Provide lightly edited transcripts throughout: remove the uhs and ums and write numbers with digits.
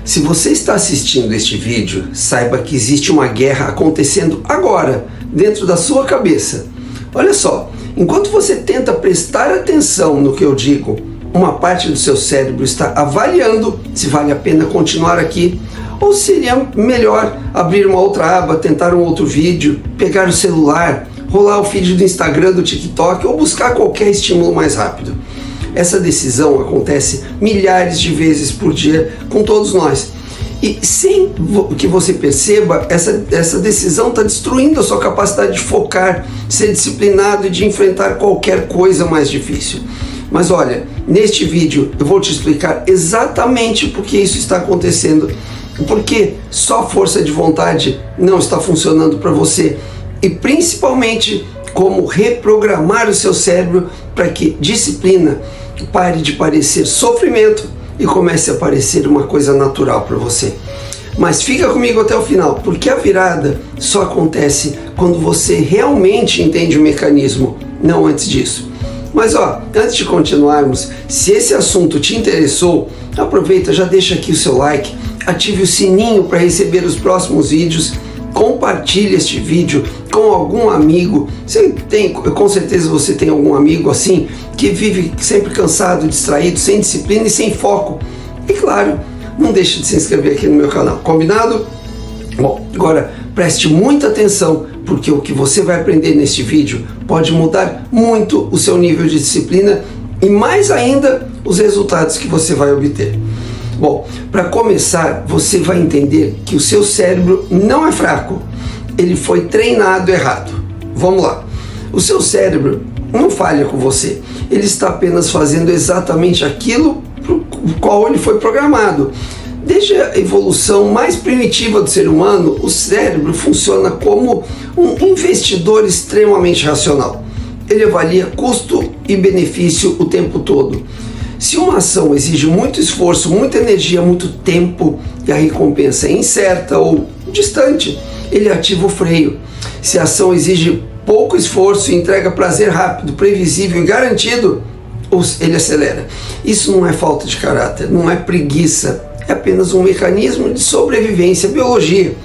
Se você está assistindo este vídeo, saiba que existe uma guerra acontecendo agora, dentro da sua cabeça. Olha só, enquanto você tenta prestar atenção no que eu digo, uma parte do seu cérebro está avaliando se vale a pena continuar aqui, ou seria melhor abrir uma outra aba, tentar um outro vídeo, pegar o celular, rolar o feed do Instagram, do TikTok ou buscar qualquer estímulo mais rápido. Essa decisão acontece milhares de vezes por dia com todos nós. E sem que você perceba, essa decisão está destruindo a sua capacidade de focar, ser disciplinado e de enfrentar qualquer coisa mais difícil. Mas olha, neste vídeo eu vou te explicar exatamente por que isso está acontecendo, porque só força de vontade não está funcionando para você e principalmente como reprogramar o seu cérebro para que disciplina pare de parecer sofrimento e comece a parecer uma coisa natural para você. Mas fica comigo até o final, porque a virada só acontece quando você realmente entende o mecanismo, não antes disso. Mas antes de continuarmos, se esse assunto te interessou, aproveita, já deixa aqui o seu like, ative o sininho para receber os próximos vídeos, compartilhe este vídeo com algum amigo. Com certeza você tem algum amigo assim, que vive sempre cansado, distraído, sem disciplina e sem foco. E claro, não deixe de se inscrever aqui no meu canal, combinado? Bom, agora preste muita atenção, porque o que você vai aprender neste vídeo pode mudar muito o seu nível de disciplina e mais ainda os resultados que você vai obter. Bom, para começar, você vai entender que o seu cérebro não é fraco, ele foi treinado errado. Vamos lá, o seu cérebro não falha com você, ele está apenas fazendo exatamente aquilo para o qual ele foi programado. Desde a evolução mais primitiva do ser humano, o cérebro funciona como um investidor extremamente racional. Ele avalia custo e benefício o tempo todo. Se uma ação exige muito esforço, muita energia, muito tempo e a recompensa é incerta ou distante, ele ativa o freio. Se a ação exige pouco esforço e entrega prazer rápido, previsível e garantido, ele acelera. Isso não é falta de caráter, não é preguiça, é apenas um mecanismo de sobrevivência, biologia.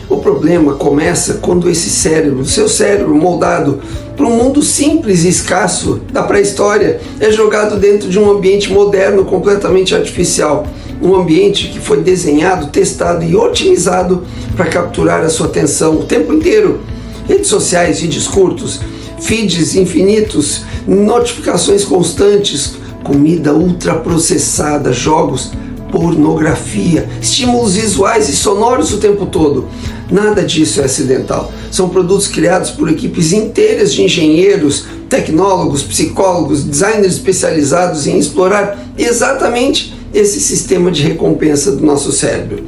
O problema começa quando esse cérebro, seu cérebro moldado para um mundo simples e escasso da pré-história, é jogado dentro de um ambiente moderno completamente artificial. Um ambiente que foi desenhado, testado e otimizado para capturar a sua atenção o tempo inteiro. Redes sociais, vídeos curtos, feeds infinitos, notificações constantes, comida ultraprocessada, jogos, pornografia, estímulos visuais e sonoros o tempo todo. Nada disso é acidental. São produtos criados por equipes inteiras de engenheiros, tecnólogos, psicólogos, designers especializados em explorar exatamente esse sistema de recompensa do nosso cérebro.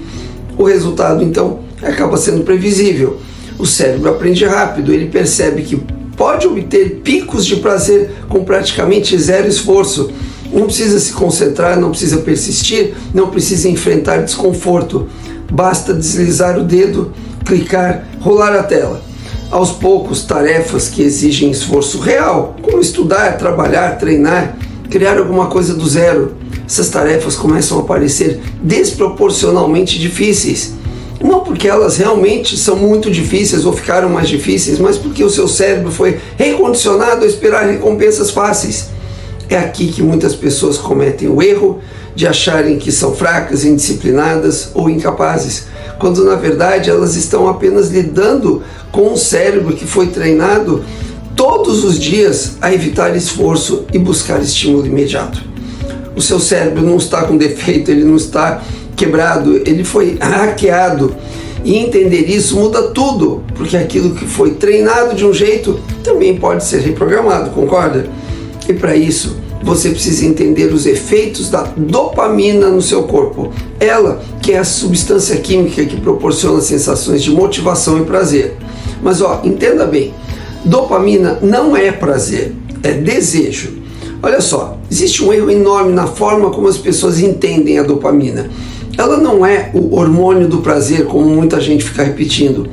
O resultado, então, acaba sendo previsível. O cérebro aprende rápido, ele percebe que pode obter picos de prazer com praticamente zero esforço. Não precisa se concentrar, não precisa persistir, não precisa enfrentar desconforto. Basta deslizar o dedo, clicar, rolar a tela. Aos poucos, tarefas que exigem esforço real, como estudar, trabalhar, treinar, criar alguma coisa do zero, essas tarefas começam a parecer desproporcionalmente difíceis. Não porque elas realmente são muito difíceis ou ficaram mais difíceis, mas porque o seu cérebro foi recondicionado a esperar recompensas fáceis. É aqui que muitas pessoas cometem o erro de acharem que são fracas, indisciplinadas ou incapazes, quando na verdade elas estão apenas lidando com um cérebro que foi treinado todos os dias a evitar esforço e buscar estímulo imediato. O seu cérebro não está com defeito, ele não está quebrado, ele foi hackeado. E entender isso muda tudo, porque aquilo que foi treinado de um jeito também pode ser reprogramado, concorda? E para isso, você precisa entender os efeitos da dopamina no seu corpo. Ela que é a substância química que proporciona sensações de motivação e prazer. Mas entenda bem, dopamina não é prazer, é desejo. Olha só, existe um erro enorme na forma como as pessoas entendem a dopamina. Ela não é o hormônio do prazer, como muita gente fica repetindo.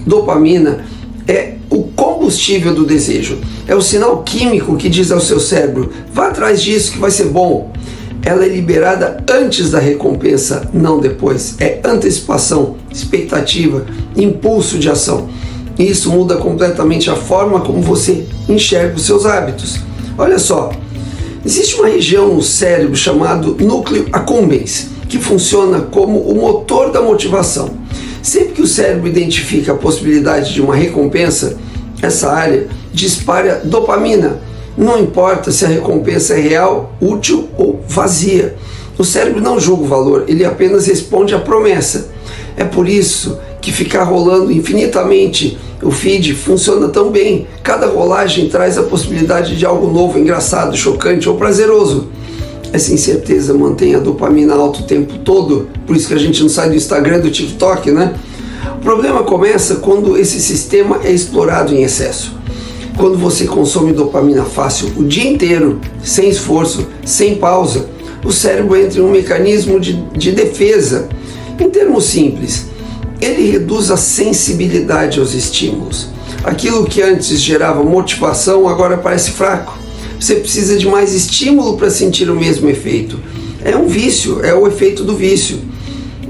Dopamina é o combustível do desejo. É o sinal químico que diz ao seu cérebro: vá atrás disso que vai ser bom. ela é liberada antes da recompensa, não depois. É antecipação, expectativa, impulso de ação. Isso muda completamente a forma como você enxerga os seus hábitos. Olha só, existe uma região no cérebro chamado núcleo accumbens, que funciona como o motor da motivação. Sempre que o cérebro identifica a possibilidade de uma recompensa, essa área dispara dopamina. Não importa se a recompensa é real, útil ou vazia. O cérebro não julga o valor, ele apenas responde à promessa. É por isso que ficar rolando infinitamente o feed funciona tão bem. Cada rolagem traz a possibilidade de algo novo, engraçado, chocante ou prazeroso. Essa incerteza mantém a dopamina alta o tempo todo, por isso que a gente não sai do Instagram, do TikTok, né? O problema começa quando esse sistema é explorado em excesso. Quando você consome dopamina fácil o dia inteiro, sem esforço, sem pausa, o cérebro entra em um mecanismo de defesa. Em termos simples, ele reduz a sensibilidade aos estímulos. Aquilo que antes gerava motivação agora parece fraco. Você precisa de mais estímulo para sentir o mesmo efeito. É um vício, é o efeito do vício.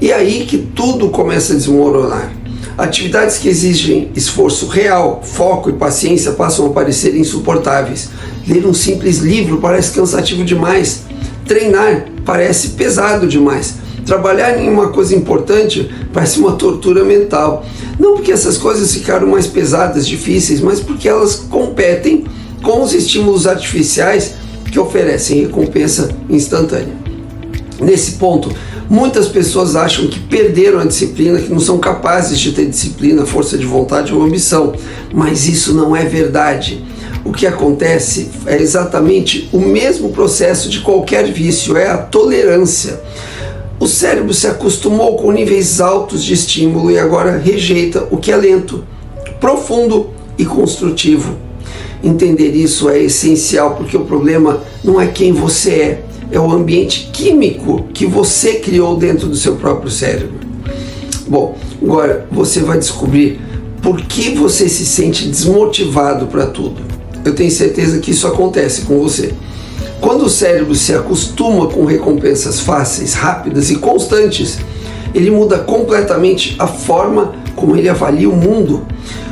E é aí que tudo começa a desmoronar. Atividades que exigem esforço real, foco e paciência passam a parecer insuportáveis. Ler um simples livro parece cansativo demais. Treinar parece pesado demais. Trabalhar em uma coisa importante parece uma tortura mental. Não porque essas coisas ficaram mais pesadas, difíceis, mas porque elas competem com os estímulos artificiais que oferecem recompensa instantânea. Nesse ponto, muitas pessoas acham que perderam a disciplina, que não são capazes de ter disciplina, força de vontade ou ambição, mas isso não é verdade. O que acontece é exatamente o mesmo processo de qualquer vício, é a tolerância. O cérebro se acostumou com níveis altos de estímulo e agora rejeita o que é lento, profundo e construtivo. Entender isso é essencial, porque o problema não é quem você é o ambiente químico que você criou dentro do seu próprio cérebro. Bom, agora você vai descobrir por que você se sente desmotivado para tudo. Eu tenho certeza que isso acontece com você. Quando o cérebro se acostuma com recompensas fáceis, rápidas e constantes, ele muda completamente a forma como ele avalia o mundo.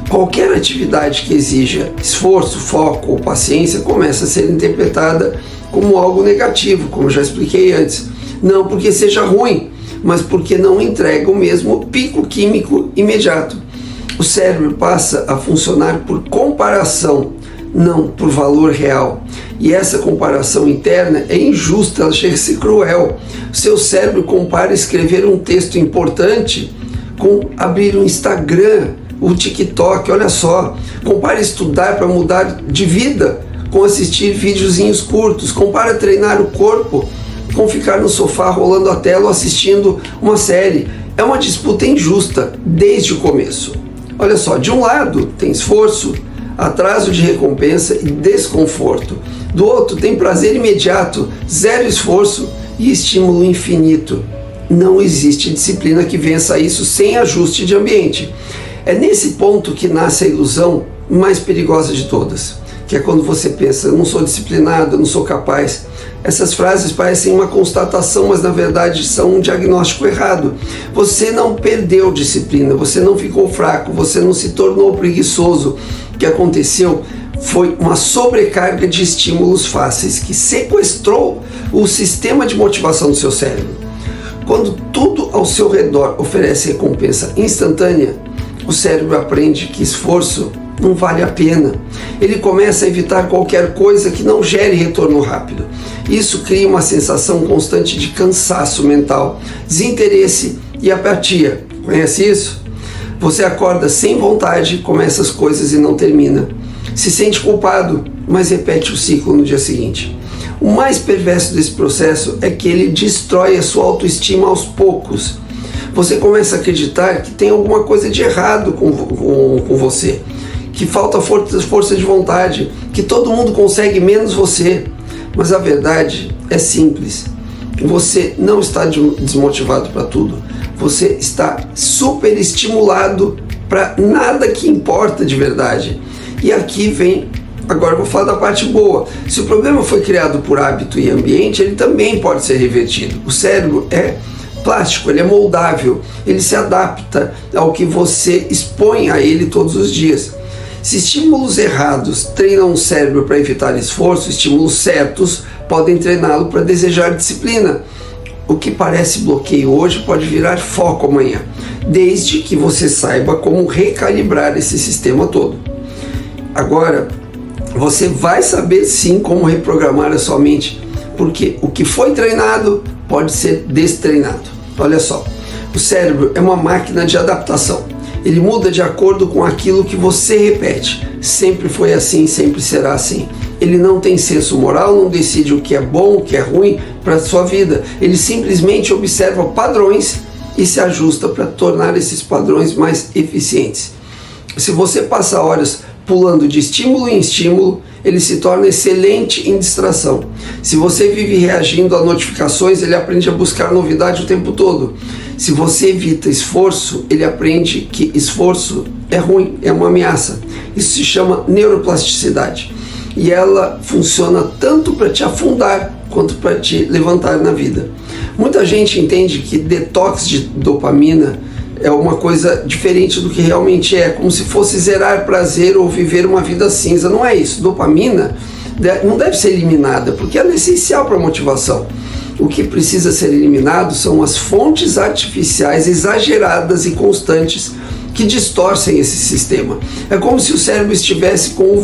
Qualquer atividade que exija esforço, foco ou paciência começa a ser interpretada como algo negativo, como já expliquei antes. Não porque seja ruim, mas porque não entrega o mesmo pico químico imediato. O cérebro passa a funcionar por comparação, não por valor real. E essa comparação interna é injusta, ela chega a ser cruel. O seu cérebro compara escrever um texto importante com abrir um Instagram, o TikTok, olha só. Compara estudar para mudar de vida com assistir videozinhos curtos. Compara treinar o corpo com ficar no sofá rolando a tela ou assistindo uma série. É uma disputa injusta desde o começo. Olha só, de um lado tem esforço, atraso de recompensa e desconforto. Do outro tem prazer imediato, zero esforço e estímulo infinito. Não existe disciplina que vença isso sem ajuste de ambiente. É nesse ponto que nasce a ilusão mais perigosa de todas, que é quando você pensa, eu não sou disciplinado, eu não sou capaz. Essas frases parecem uma constatação, mas na verdade são um diagnóstico errado. Você não perdeu disciplina, você não ficou fraco, você não se tornou preguiçoso. O que aconteceu foi uma sobrecarga de estímulos fáceis que sequestrou o sistema de motivação do seu cérebro. Quando tudo ao seu redor oferece recompensa instantânea, o cérebro aprende que esforço não vale a pena. Ele começa a evitar qualquer coisa que não gere retorno rápido. Isso cria uma sensação constante de cansaço mental, desinteresse e apatia. Conhece isso? Você acorda sem vontade, começa as coisas e não termina. Se sente culpado, mas repete o ciclo no dia seguinte. O mais perverso desse processo é que ele destrói a sua autoestima aos poucos. Você começa a acreditar que tem alguma coisa de errado com você, que falta força de vontade, que todo mundo consegue menos você. Mas a verdade é simples. Você não está desmotivado para tudo. Você está super estimulado para nada que importa de verdade. E aqui vem Agora eu vou falar da parte boa. Se o problema foi criado por hábito e ambiente, ele também pode ser revertido. O cérebro é plástico, ele é moldável, ele se adapta ao que você expõe a ele todos os dias. Se estímulos errados treinam o cérebro para evitar esforço, estímulos certos podem treiná-lo para desejar disciplina. O que parece bloqueio hoje pode virar foco amanhã, desde que você saiba como recalibrar esse sistema todo. Agora, você vai saber sim como reprogramar a sua mente, porque o que foi treinado pode ser destreinado. Olha só, o cérebro é uma máquina de adaptação. Ele muda de acordo com aquilo que você repete. Sempre foi assim, sempre será assim. Ele não tem senso moral, não decide o que é bom, o que é ruim para a sua vida. Ele simplesmente observa padrões e se ajusta para tornar esses padrões mais eficientes. Se você passa horas pulando de estímulo em estímulo, ele se torna excelente em distração. Se você vive reagindo a notificações, ele aprende a buscar novidade o tempo todo. Se você evita esforço, ele aprende que esforço é ruim, é uma ameaça. Isso se chama neuroplasticidade. E ela funciona tanto para te afundar quanto para te levantar na vida. Muita gente entende que detox de dopamina é uma coisa diferente do que realmente é, como se fosse zerar prazer ou viver uma vida cinza. Não é isso. Dopamina não deve ser eliminada, porque ela é essencial para a motivação. O que precisa ser eliminado são as fontes artificiais exageradas e constantes que distorcem esse sistema. É como se o cérebro estivesse com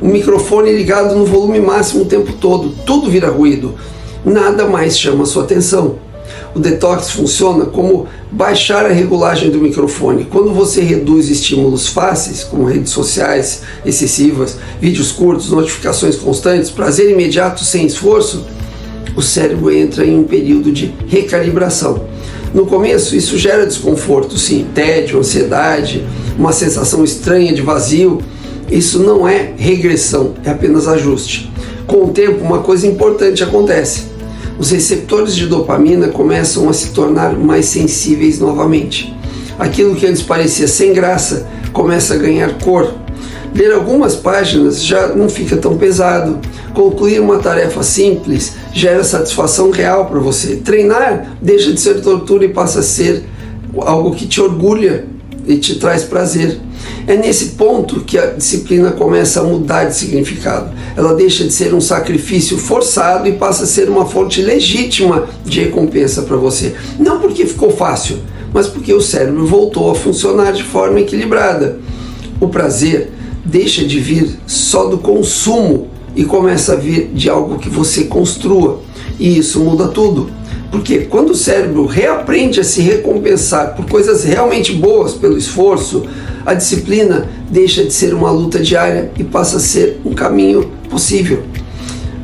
um microfone ligado no volume máximo o tempo todo. Tudo vira ruído. Nada mais chama a sua atenção. O detox funciona como baixar a regulagem do microfone. Quando você reduz estímulos fáceis, como redes sociais excessivas, vídeos curtos, notificações constantes, prazer imediato sem esforço, o cérebro entra em um período de recalibração. No começo, isso gera desconforto, sim, tédio, ansiedade, uma sensação estranha de vazio. Isso não é regressão, é apenas ajuste. Com o tempo, uma coisa importante acontece. Os receptores de dopamina começam a se tornar mais sensíveis novamente. Aquilo que antes parecia sem graça começa a ganhar cor. Ler algumas páginas já não fica tão pesado. Concluir uma tarefa simples gera satisfação real para você. Treinar deixa de ser tortura e passa a ser algo que te orgulha e te traz prazer. É nesse ponto que a disciplina começa a mudar de significado. Ela deixa de ser um sacrifício forçado e passa a ser uma fonte legítima de recompensa para você. Não porque ficou fácil, mas porque o cérebro voltou a funcionar de forma equilibrada. O prazer deixa de vir só do consumo e começa a vir de algo que você construa. E isso muda tudo. Porque quando o cérebro reaprende a se recompensar por coisas realmente boas, pelo esforço, a disciplina deixa de ser uma luta diária e passa a ser um caminho possível.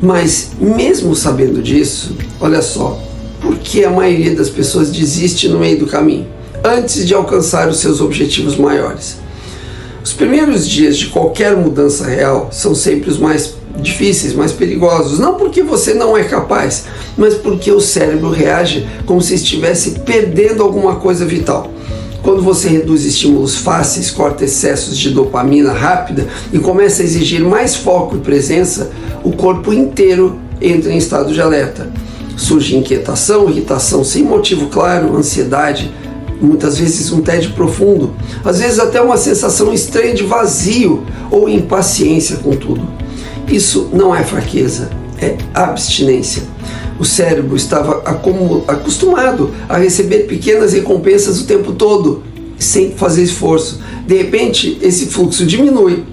Mas mesmo sabendo disso, olha só, por que a maioria das pessoas desiste no meio do caminho, antes de alcançar os seus objetivos maiores? Os primeiros dias de qualquer mudança real são sempre os mais difíceis, mais perigosos, não porque você não é capaz, mas porque o cérebro reage como se estivesse perdendo alguma coisa vital. Quando você reduz estímulos fáceis, corta excessos de dopamina rápida e começa a exigir mais foco e presença, o corpo inteiro entra em estado de alerta. Surge inquietação, irritação sem motivo claro, ansiedade, muitas vezes um tédio profundo, às vezes até uma sensação estranha de vazio ou impaciência com tudo. Isso não é fraqueza, é abstinência. O cérebro estava acostumado a receber pequenas recompensas o tempo todo, sem fazer esforço. De repente, esse fluxo diminui.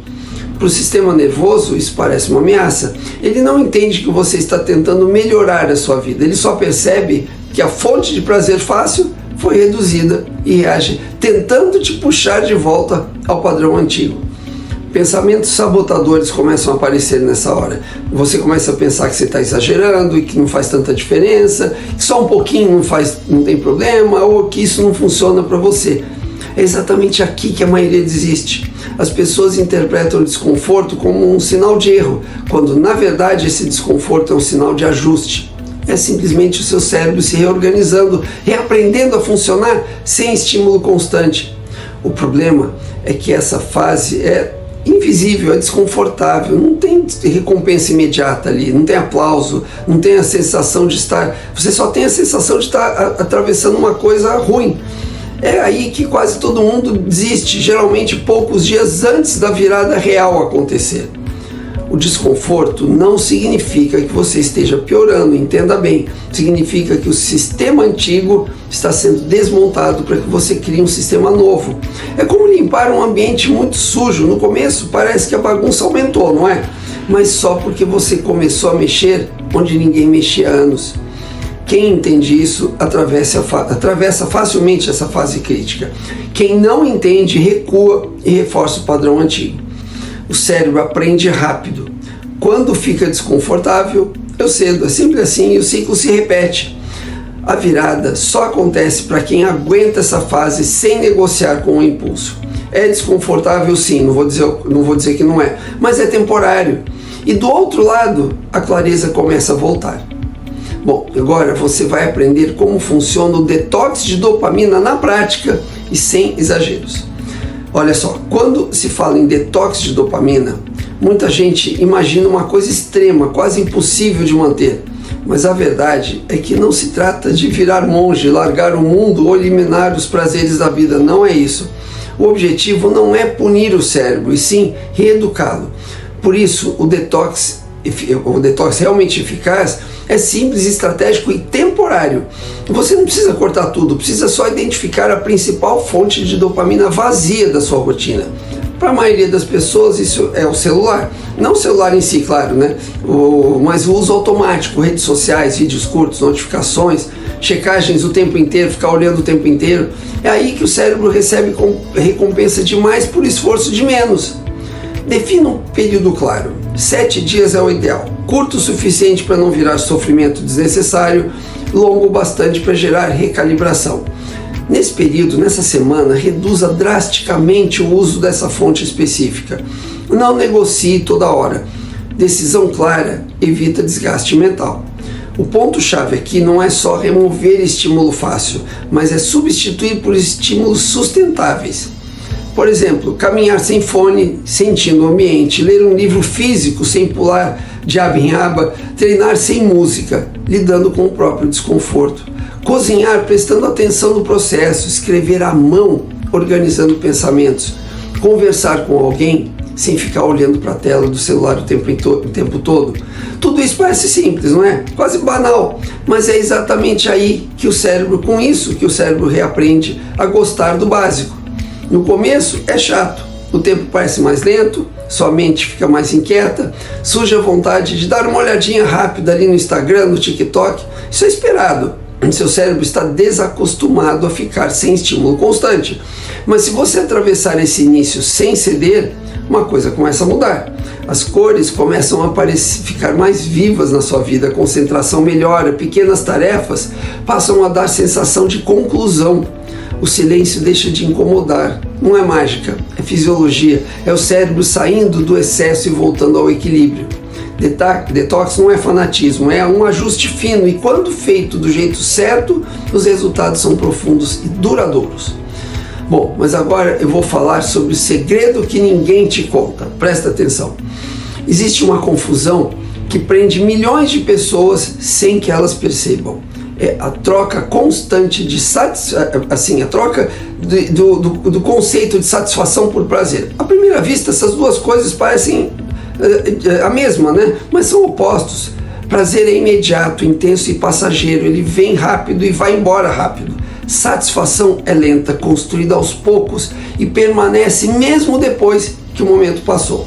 Para o sistema nervoso, isso parece uma ameaça. Ele não entende que você está tentando melhorar a sua vida. Ele só percebe que a fonte de prazer fácil foi reduzida e reage tentando te puxar de volta ao padrão antigo. Pensamentos sabotadores começam a aparecer nessa hora. Você começa a pensar que você está exagerando e que não faz tanta diferença, que só um pouquinho não tem problema, ou que isso não funciona para você. É exatamente aqui que a maioria desiste. As pessoas interpretam o desconforto como um sinal de erro, quando na verdade esse desconforto é um sinal de ajuste. É simplesmente o seu cérebro se reorganizando, reaprendendo a funcionar sem estímulo constante. O problema é que essa fase é invisível, é desconfortável, não tem recompensa imediata ali, não tem aplauso, não tem a sensação de estar, você só tem a sensação de estar atravessando uma coisa ruim. É aí que quase todo mundo desiste, geralmente poucos dias antes da virada real acontecer. O desconforto não significa que você esteja piorando, entenda bem. Significa que o sistema antigo está sendo desmontado para que você crie um sistema novo. É como limpar um ambiente muito sujo. No começo parece que a bagunça aumentou, não é? Mas só porque você começou a mexer onde ninguém mexia há anos. Quem entende isso atravessa facilmente essa fase crítica. Quem não entende recua e reforça o padrão antigo. O cérebro aprende rápido. Quando fica desconfortável, eu cedo. É simples assim e o ciclo se repete. A virada só acontece para quem aguenta essa fase sem negociar com o impulso. É desconfortável sim, não vou dizer que não é, mas é temporário. E do outro lado, a clareza começa a voltar. Bom, agora você vai aprender como funciona o detox de dopamina na prática e sem exageros. Olha só, quando se fala em detox de dopamina, muita gente imagina uma coisa extrema, quase impossível de manter. Mas a verdade é que não se trata de virar monge, largar o mundo ou eliminar os prazeres da vida, não é isso. O objetivo não é punir o cérebro, e sim reeducá-lo. Por isso, o detox realmente eficaz é simples, estratégico e temporário. Você não precisa cortar tudo, precisa só identificar a principal fonte de dopamina vazia da sua rotina. Para a maioria das pessoas isso é o celular, não o celular em si, claro, né? Mas o uso automático, redes sociais, vídeos curtos, notificações, checagens o tempo inteiro, ficar olhando o tempo inteiro. É aí que o cérebro recebe recompensa de mais por esforço de menos. Defina um período claro. 7 dias é o ideal. Curto o suficiente para não virar sofrimento desnecessário, longo o bastante para gerar recalibração. Nesse período, nessa semana, reduza drasticamente o uso dessa fonte específica. Não negocie toda hora. Decisão clara evita desgaste mental. O ponto-chave aqui não é só remover estímulo fácil, mas é substituir por estímulos sustentáveis. Por exemplo, caminhar sem fone, sentindo o ambiente, ler um livro físico sem pular de aba em aba, treinar sem música, lidando com o próprio desconforto, cozinhar prestando atenção no processo, escrever à mão, organizando pensamentos, conversar com alguém sem ficar olhando para a tela do celular o tempo todo. Tudo isso parece simples, não é? Quase banal, mas é exatamente aí que o cérebro reaprende a gostar do básico. No começo é chato, o tempo parece mais lento, sua mente fica mais inquieta, surge a vontade de dar uma olhadinha rápida ali no Instagram, no TikTok. Isso é esperado, seu cérebro está desacostumado a ficar sem estímulo constante. Mas se você atravessar esse início sem ceder, uma coisa começa a mudar. As cores começam a ficar mais vivas na sua vida, a concentração melhora, pequenas tarefas passam a dar sensação de conclusão. O silêncio deixa de incomodar. Não é mágica, é fisiologia, é o cérebro saindo do excesso e voltando ao equilíbrio. Detox não é fanatismo, é um ajuste fino e quando feito do jeito certo, os resultados são profundos e duradouros. Bom, mas agora eu vou falar sobre o segredo que ninguém te conta. Presta atenção. Existe uma confusão que prende milhões de pessoas sem que elas percebam. É a troca constante de a troca do conceito de satisfação por prazer. À primeira vista, essas duas coisas parecem a mesma, né? Mas são opostos. Prazer é imediato, intenso e passageiro. Ele vem rápido e vai embora rápido. Satisfação é lenta, construída aos poucos e permanece mesmo depois que o momento passou.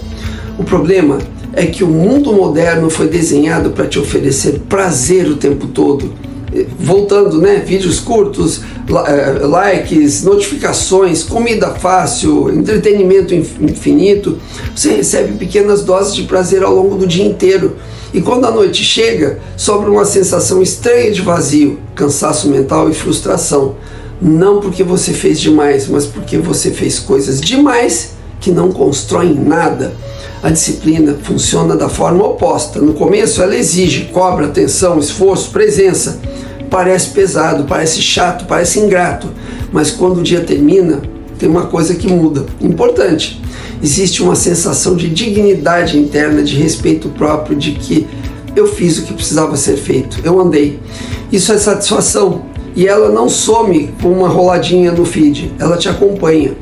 O problema é que o mundo moderno foi desenhado para te oferecer prazer o tempo todo. Voltando, né? Vídeos curtos, likes, notificações, comida fácil, entretenimento infinito. Você recebe pequenas doses de prazer ao longo do dia inteiro. E quando a noite chega, sobra uma sensação estranha de vazio, cansaço mental e frustração. Não porque você fez demais, mas porque você fez coisas demais que não constroem nada. A disciplina funciona da forma oposta. No começo ela exige, cobra atenção, esforço, presença. Parece pesado, parece chato, parece ingrato. Mas quando o dia termina, tem uma coisa que muda, importante. Existe uma sensação de dignidade interna, de respeito próprio, de que eu fiz o que precisava ser feito, eu andei. Isso é satisfação, e ela não some com uma roladinha no feed, ela te acompanha.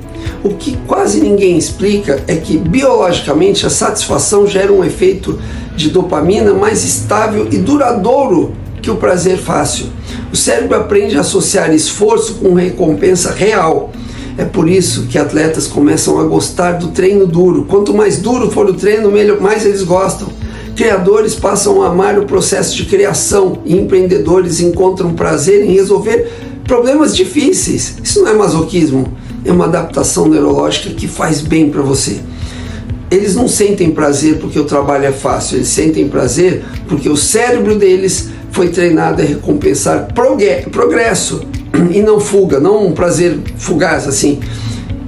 O que quase ninguém explica é que biologicamente a satisfação gera um efeito de dopamina mais estável e duradouro que o prazer fácil. O cérebro aprende a associar esforço com recompensa real. É por isso que atletas começam a gostar do treino duro. Quanto mais duro for o treino, mais eles gostam. Criadores passam a amar o processo de criação e empreendedores encontram prazer em resolver problemas difíceis. Isso não é masoquismo, é uma adaptação neurológica que faz bem para você. Eles não sentem prazer porque o trabalho é fácil, eles sentem prazer porque o cérebro deles foi treinado a recompensar progresso e não fuga, não um prazer fugaz assim.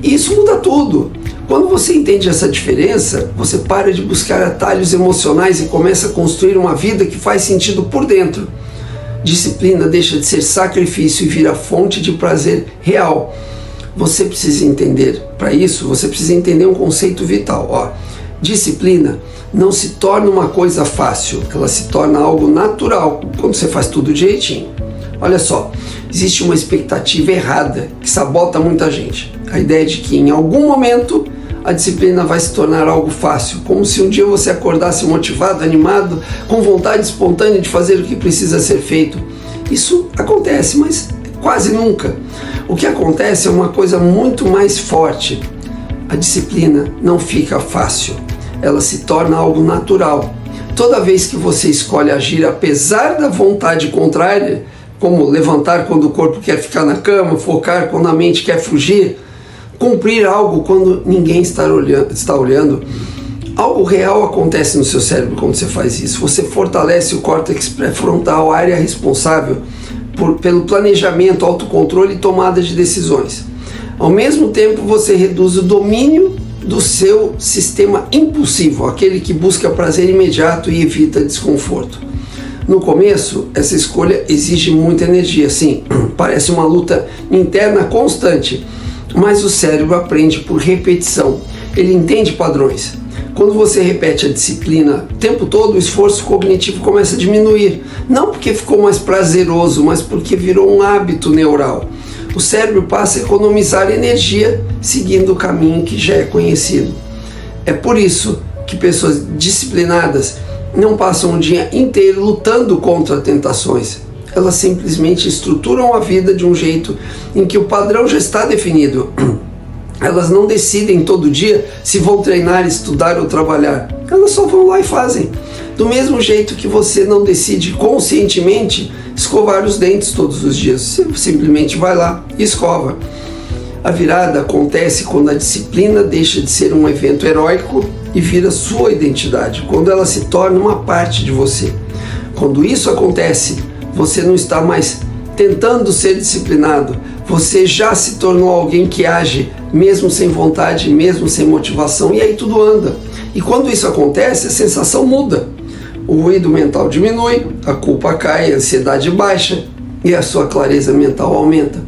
Isso muda tudo. Quando você entende essa diferença, você para de buscar atalhos emocionais e começa a construir uma vida que faz sentido por dentro. Disciplina deixa de ser sacrifício e vira fonte de prazer real. Você precisa entender, para isso, você precisa entender um conceito vital. Disciplina não se torna uma coisa fácil, ela se torna algo natural, quando você faz tudo direitinho. Olha só, existe uma expectativa errada que sabota muita gente. A ideia de que em algum momento a disciplina vai se tornar algo fácil, como se um dia você acordasse motivado, animado, com vontade espontânea de fazer o que precisa ser feito. Isso acontece, mas quase nunca. O que acontece é uma coisa muito mais forte. A disciplina não fica fácil, ela se torna algo natural. Toda vez que você escolhe agir apesar da vontade contrária, como levantar quando o corpo quer ficar na cama, focar quando a mente quer fugir, cumprir algo quando ninguém está olhando, algo real acontece no seu cérebro quando você faz isso. Você fortalece o córtex pré-frontal, a área responsável pelo planejamento, autocontrole e tomada de decisões. Ao mesmo tempo, você reduz o domínio do seu sistema impulsivo, aquele que busca prazer imediato e evita desconforto. No começo, essa escolha exige muita energia, sim, parece uma luta interna constante, mas o cérebro aprende por repetição, ele entende padrões. Quando você repete a disciplina o tempo todo, o esforço cognitivo começa a diminuir. Não porque ficou mais prazeroso, mas porque virou um hábito neural. O cérebro passa a economizar energia seguindo o caminho que já é conhecido. É por isso que pessoas disciplinadas não passam o dia inteiro lutando contra tentações. Elas simplesmente estruturam a vida de um jeito em que o padrão já está definido. Elas não decidem todo dia se vão treinar, estudar ou trabalhar. Elas só vão lá e fazem. Do mesmo jeito que você não decide conscientemente escovar os dentes todos os dias. Você simplesmente vai lá e escova. A virada acontece quando a disciplina deixa de ser um evento heróico e vira sua identidade. Quando ela se torna uma parte de você. Quando isso acontece, você não está mais tentando ser disciplinado. Você já se tornou alguém que age mesmo sem vontade, mesmo sem motivação, e aí tudo anda. E quando isso acontece, a sensação muda. O ruído mental diminui, a culpa cai, a ansiedade baixa e a sua clareza mental aumenta.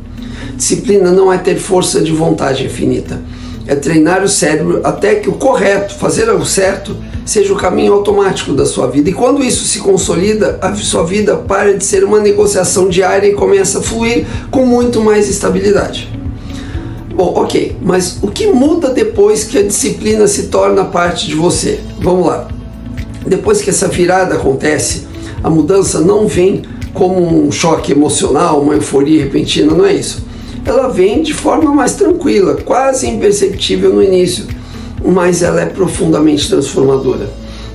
Disciplina não é ter força de vontade infinita. É treinar o cérebro até que o correto, fazer o certo, seja o caminho automático da sua vida. E quando isso se consolida, a sua vida para de ser uma negociação diária e começa a fluir com muito mais estabilidade. Bom, ok, mas o que muda depois que a disciplina se torna parte de você? Vamos lá. Depois que essa virada acontece, a mudança não vem como um choque emocional, uma euforia repentina, não é isso. Ela vem de forma mais tranquila, quase imperceptível no início, mas ela é profundamente transformadora.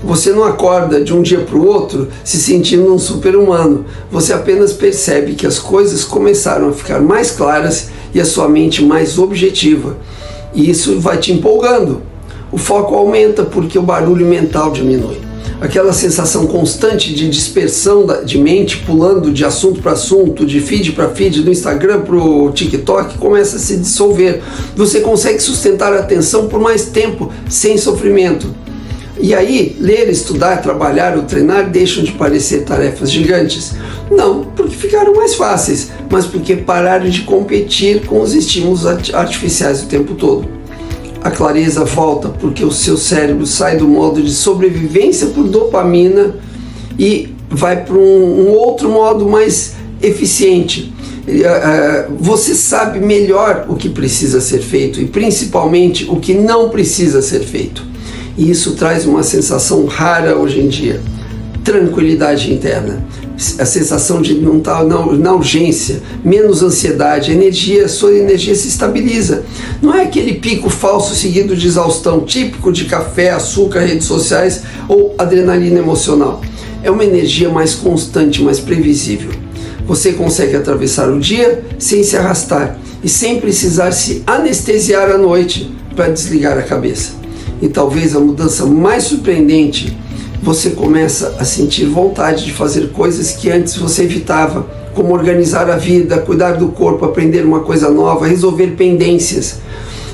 Você não acorda de um dia para o outro se sentindo um super-humano. Você apenas percebe que as coisas começaram a ficar mais claras e a sua mente mais objetiva. E isso vai te empolgando. O foco aumenta porque o barulho mental diminui. Aquela sensação constante de dispersão de mente, pulando de assunto para assunto, de feed para feed, do Instagram para o TikTok, começa a se dissolver. Você consegue sustentar a atenção por mais tempo, sem sofrimento. E aí, ler, estudar, trabalhar ou treinar deixam de parecer tarefas gigantes. Não porque ficaram mais fáceis, mas porque pararam de competir com os estímulos artificiais o tempo todo. a clareza volta porque o seu cérebro sai do modo de sobrevivência por dopamina e vai para um outro modo mais eficiente. Você sabe melhor o que precisa ser feito e principalmente o que não precisa ser feito. E isso traz uma sensação rara hoje em dia: tranquilidade interna, a sensação de não estar na urgência, menos ansiedade, sua energia se estabiliza. Não é aquele pico falso seguido de exaustão, típico de café, açúcar, redes sociais ou adrenalina emocional. É uma energia mais constante, mais previsível. Você consegue atravessar o dia sem se arrastar e sem precisar se anestesiar à noite para desligar a cabeça. E talvez a mudança mais surpreendente: você começa a sentir vontade de fazer coisas que antes você evitava, como organizar a vida, cuidar do corpo, aprender uma coisa nova, resolver pendências.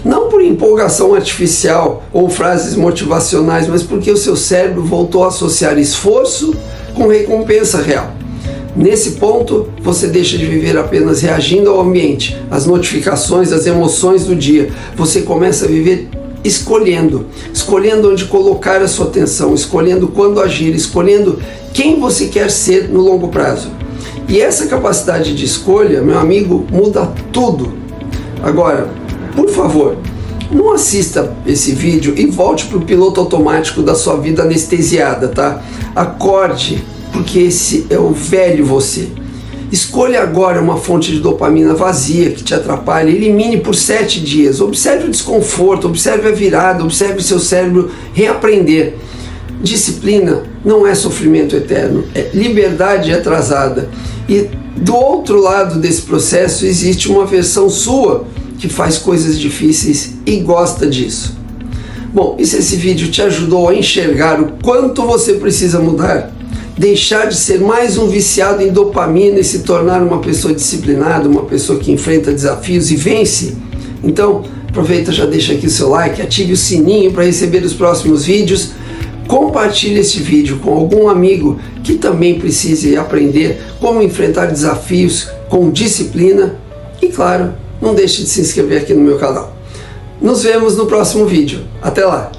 Não por empolgação artificial ou frases motivacionais, mas porque o seu cérebro voltou a associar esforço com recompensa real. Nesse ponto, você deixa de viver apenas reagindo ao ambiente, às notificações, às emoções do dia. Você começa a viver escolhendo onde colocar a sua atenção, escolhendo quando agir, escolhendo quem você quer ser no longo prazo. E essa capacidade de escolha, meu amigo, muda tudo. Agora, por favor, não assista esse vídeo e volte para o piloto automático da sua vida anestesiada, tá? Acorde, porque esse é o velho você. Escolha agora uma fonte de dopamina vazia que te atrapalha, elimine por 7 dias. Observe o desconforto, observe a virada, observe seu cérebro reaprender. Disciplina não é sofrimento eterno, é liberdade atrasada. E do outro lado desse processo existe uma versão sua que faz coisas difíceis e gosta disso. Bom, e se esse vídeo te ajudou a enxergar o quanto você precisa mudar, deixar de ser mais um viciado em dopamina e se tornar uma pessoa disciplinada, uma pessoa que enfrenta desafios e vence, então aproveita, já deixa aqui o seu like, ative o sininho para receber os próximos vídeos, compartilhe esse vídeo com algum amigo que também precise aprender como enfrentar desafios com disciplina e, claro, não deixe de se inscrever aqui no meu canal. Nos vemos no próximo vídeo. Até lá!